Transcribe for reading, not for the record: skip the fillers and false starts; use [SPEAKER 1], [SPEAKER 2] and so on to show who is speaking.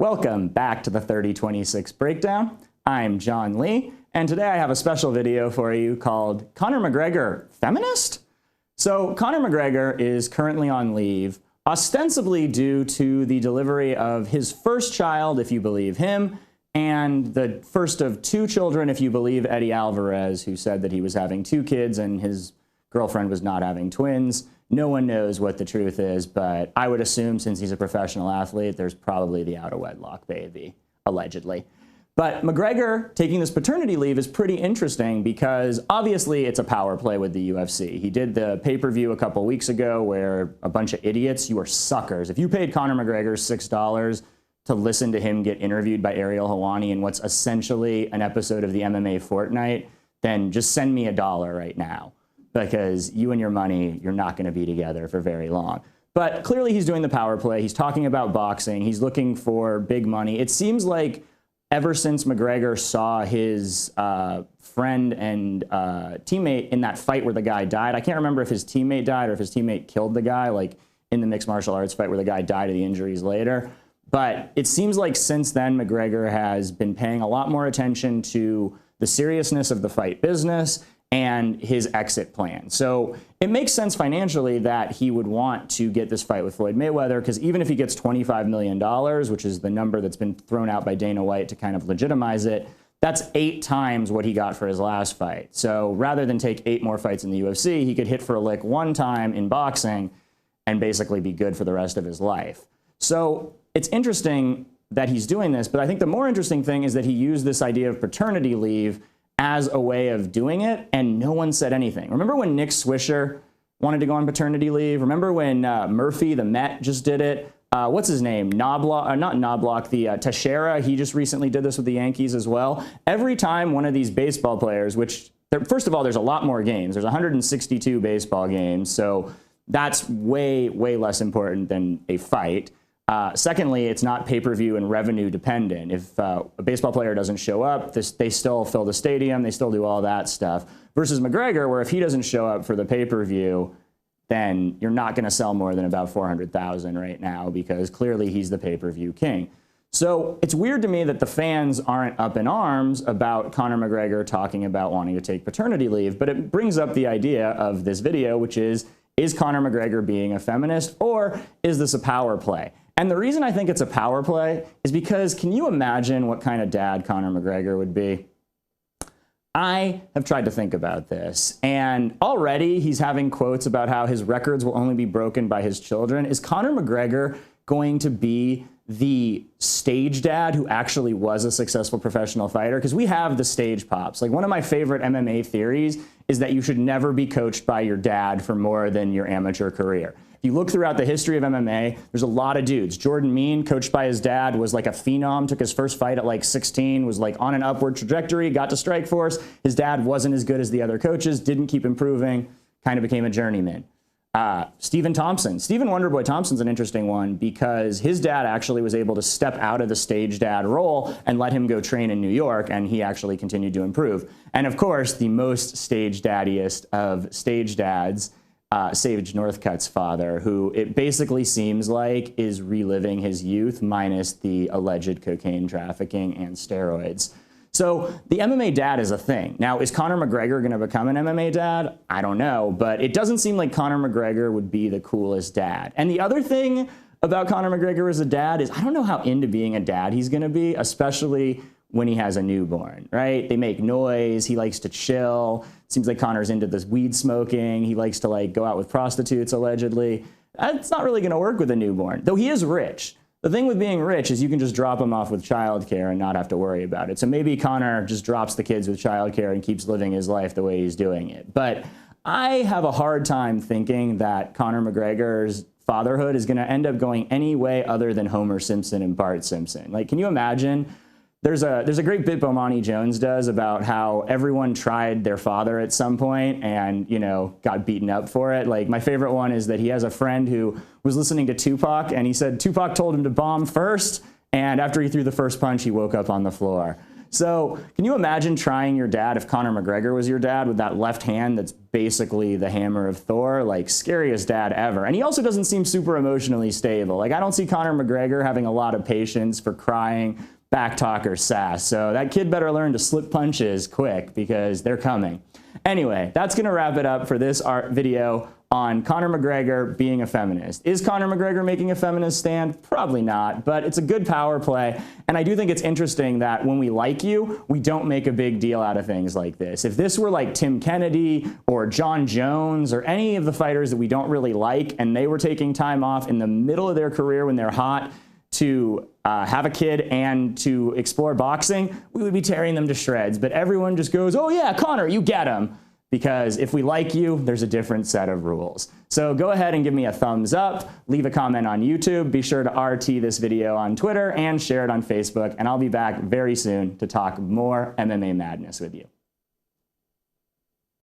[SPEAKER 1] Welcome back to the 3026 Breakdown. I'm John Lee, and today I have a special video for you called Conor McGregor Feminist? So Conor McGregor is currently on leave, ostensibly due to the delivery of his first child, if you believe him, and the first of two children, if you believe Eddie Alvarez, who said that he was having two kids and his girlfriend was not having twins. No one knows what the truth is, but I would assume since he's a professional athlete, there's probably the out-of-wedlock baby, allegedly. But McGregor taking this paternity leave is pretty interesting because obviously it's a power play with the UFC. He did the pay-per-view a couple weeks ago where a bunch of idiots, you are suckers. If you paid Conor McGregor $6 to listen to him get interviewed by Ariel Helwani in what's essentially an episode of the MMA Fortnite, then just send me $1 right now. Because you and your money, you're not going to be together for very long. But clearly he's doing the power play. He's talking about boxing. He's looking for big money. It seems like ever since McGregor saw his friend and teammate in that fight where the guy died, I can't remember if his teammate died or if his teammate killed the guy, like in the mixed martial arts fight where the guy died of the injuries later. But it seems like since then, McGregor has been paying a lot more attention to the seriousness of the fight business and his exit plan. So it makes sense financially that he would want to get this fight with Floyd Mayweather, because even if he gets $25 million, which is the number that's been thrown out by Dana White to kind of legitimize it, that's 8 times what he got for his last fight. So rather than take 8 more fights in the UFC, he could hit for a lick one time in boxing and basically be good for the rest of his life. So it's interesting that he's doing this, but I think the more interesting thing is that he used this idea of paternity leave as a way of doing it, and no one said anything. Remember when Nick Swisher wanted to go on paternity leave? Remember when Murphy, the Met, just did it? What's his name? Knobloch, not Knobloch, Teixeira, he just recently did this with the Yankees as well. Every time one of these baseball players, which, first of all, there's a lot more games. There's 162 baseball games, so that's way, way less important than a fight. Secondly, it's not pay-per-view and revenue dependent. If a baseball player doesn't show up, they still fill the stadium, they still do all that stuff. Versus McGregor, where if he doesn't show up for the pay-per-view, then you're not going to sell more than about 400,000 right now because clearly he's the pay-per-view king. So it's weird to me that the fans aren't up in arms about Conor McGregor talking about wanting to take paternity leave, but it brings up the idea of this video, which is Conor McGregor being a feminist, or is this a power play? And the reason I think it's a power play is because can you imagine what kind of dad Conor McGregor would be? I have tried to think about this, and already he's having quotes about how his records will only be broken by his children. Is Conor McGregor going to be the stage dad who actually was a successful professional fighter? Because we have the stage pops. Like, one of my favorite MMA theories is that you should never be coached by your dad for more than your amateur career. If you look throughout the history of MMA, there's a lot of dudes. Jordan Mean, coached by his dad, was like a phenom, took his first fight at like 16, was like on an upward trajectory, got to Strikeforce. His dad wasn't as good as the other coaches, didn't keep improving, kind of became a journeyman. Stephen Wonderboy Thompson's an interesting one because his dad actually was able to step out of the stage dad role and let him go train in New York, and he actually continued to improve. And of course, the most stage daddiest of stage dads, Sage Northcutt's father, who it basically seems like is reliving his youth minus the alleged cocaine trafficking and steroids. So the MMA dad is a thing. Now, is Conor McGregor going to become an MMA dad? I don't know, but it doesn't seem like Conor McGregor would be the coolest dad. And the other thing about Conor McGregor as a dad is I don't know how into being a dad he's going to be, especially when he has a newborn, right? They make noise. He likes to chill. Seems like Conor's into this weed smoking. He likes to like go out with prostitutes, allegedly. That's not really going to work with a newborn, though he is rich. The thing with being rich is you can just drop him off with childcare and not have to worry about it. So maybe Conor just drops the kids with childcare and keeps living his life the way he's doing it. But I have a hard time thinking that Conor McGregor's fatherhood is going to end up going any way other than Homer Simpson and Bart Simpson. Like, can you imagine? There's a great bit Bomani Jones does about how everyone tried their father at some point and, you know, got beaten up for it. Like, my favorite one is that he has a friend who was listening to Tupac, and he said Tupac told him to bomb first, and after he threw the first punch, he woke up on the floor. So can you imagine trying your dad if Conor McGregor was your dad with that left hand that's basically the hammer of Thor? Like, scariest dad ever. And he also doesn't seem super emotionally stable. Like, I don't see Conor McGregor having a lot of patience for crying, backtalk, or sass. So that kid better learn to slip punches quick because they're coming. Anyway, that's going to wrap it up for this video on Conor McGregor being a feminist. Is Conor McGregor making a feminist stand? Probably not, but it's a good power play. And I do think it's interesting that when we like you, we don't make a big deal out of things like this. If this were like Tim Kennedy or John Jones or any of the fighters that we don't really like, and they were taking time off in the middle of their career when they're hot to have a kid and to explore boxing, we would be tearing them to shreds. But everyone just goes, oh yeah, Conor, you get him. Because if we like you, there's a different set of rules. So go ahead and give me a thumbs up, leave a comment on YouTube, be sure to RT this video on Twitter, and share it on Facebook. And I'll be back very soon to talk more MMA madness with you.